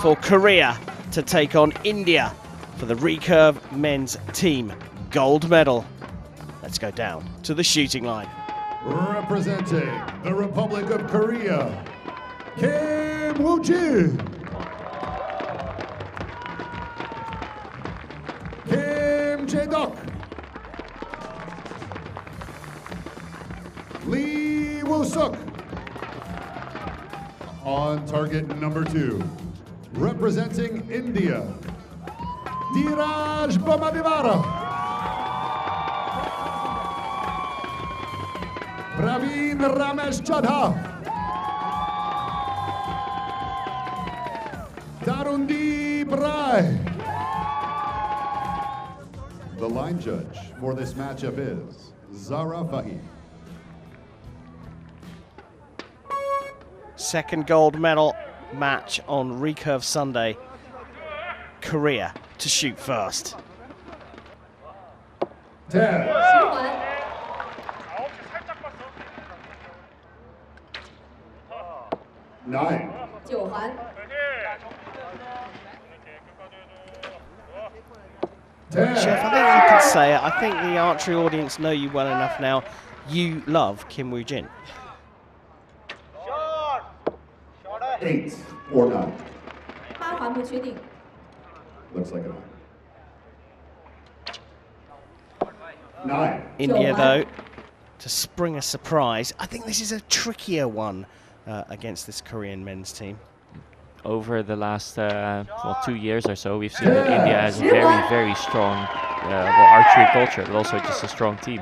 for Korea to take on India for the recurve men's team gold medal. Let's go down to the shooting line. Representing the Republic of Korea, Kim Woo-jin. Kim Jae-duk. Lee Woo-suk. On target number 2, representing India, Dheeraj Bhamadivara. Praveen Ramesh Chadha. Darundeep Rai. The line judge for this matchup is Zara Fahi. Second gold medal match on Recurve Sunday. Korea to shoot first. 10. 9. 9环 10. Chef, I think you can say it. I think the archery audience know you well enough now. You love Kim Woo-jin. 8 or 9. 8环不确定 Looks like a 9. India, though, to spring a surprise. I think this is a trickier one against this Korean men's team. Over the last 2 years or so, we've seen that India has a very, very strong archery culture, but also just a strong team.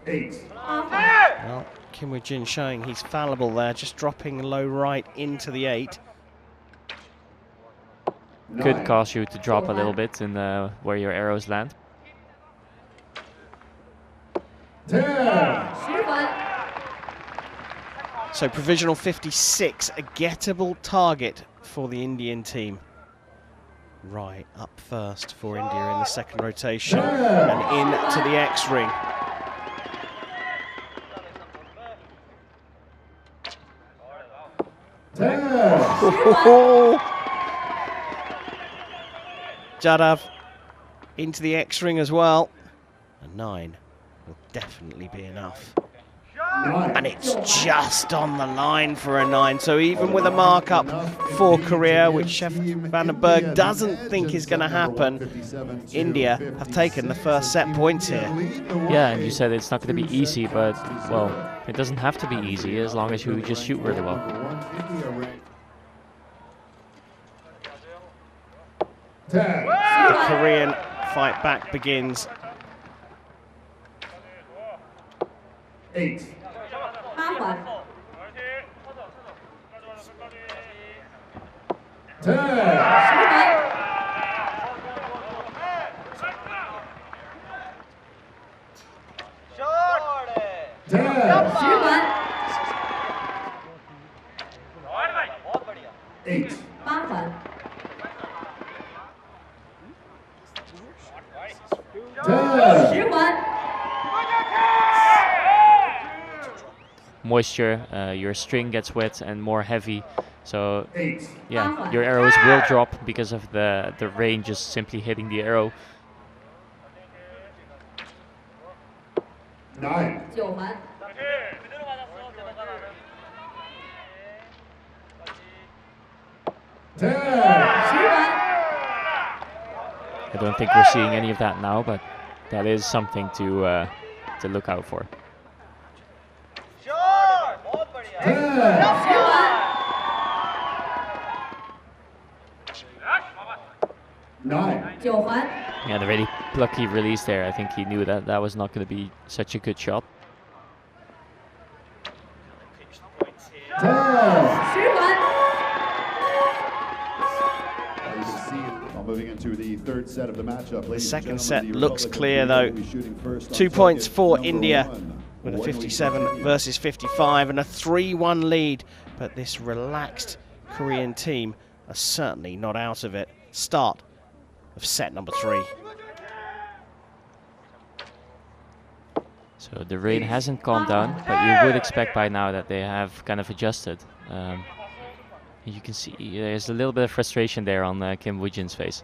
8. 8环 Well, Kim Woo-jin showing he's fallible there, just dropping low right into the 8. Could cause you to drop a little bit in where your arrows land. 10. 10环 So provisional 56, a gettable target for the Indian team. Right, up first for India in the second rotation and into the X-ring. Jadav into the X-ring as well. A 9 will definitely be enough. 9. And it's just on the line for a 9. So even with a markup for Korea, which Chef Vandenberg doesn't think is going to happen, India have taken the first set points here. Yeah, and you said it's not going to be easy, but, well, it doesn't have to be easy as long as you just shoot really well. 10. The Korean fight back begins. 8. 8环 10. 10环 10. 10环 8. 8环 10. 10环 Moisture, your string gets wet and more heavy, so 8. yeah, your arrows will drop because of the rain just simply hitting the arrow. 9. 9环 10. 10环 I don't think we're seeing any of that now, but that is something to look out for. 10. 9. 9环 Yeah, the really plucky release there. I think he knew that that was not going to be such a good shot. 10. 10环 You can see, well, moving into the third set of the matchup. The second set looks clear though. 2 points for India with a 57 versus 55 and a 3-1 lead. But this relaxed Korean team are certainly not out of it. Start of set number 3. So the rain hasn't calmed down, but you would expect by now that they have kind of adjusted. You can see there's a little bit of frustration there on Kim Woo-jin's face.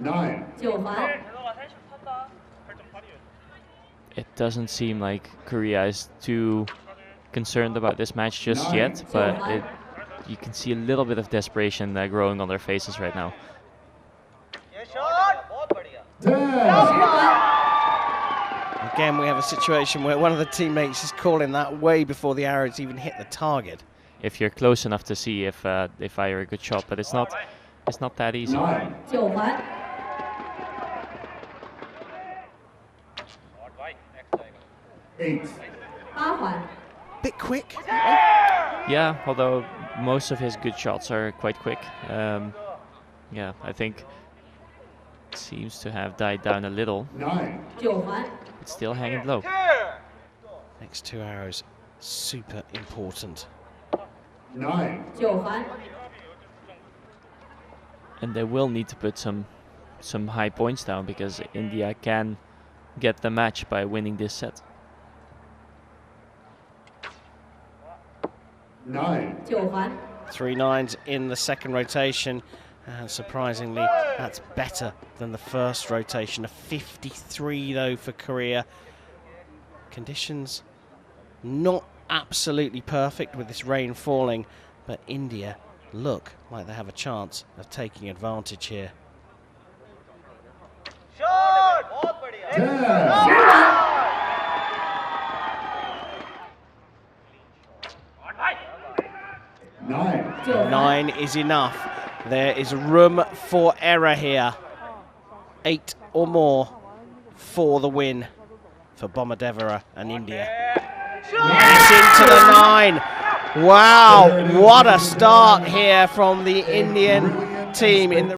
Nine. 9环 It doesn't seem like Korea is too concerned about this match just yet, but you can see a little bit of desperation growing on their faces right now. 10. Again, we have a situation where one of the teammates is calling that way before the arrows even hit the target. If you're close enough to see if they fire a good shot, but it's not that easy. 9. 9环 8. 8环 Bit quick. Yeah, although most of his good shots are quite quick. Yeah, I think it seems to have died down a little. 9. 9环 It's still hanging low. Next 2 arrows, super important. 9. 9环 And they will need to put some high points down because India can get the match by winning this set. 9. 9环 3 9s in the second rotation, and surprisingly, that's better than the first rotation. A 53 though for Korea. Conditions not absolutely perfect with this rain falling, but India look like they have a chance of taking advantage here. 10. 9. 9 is enough. There is room for error here. 8 or more for the win for Bomadevara and India. It's into the 9. Wow, what a start here from the Indian team in the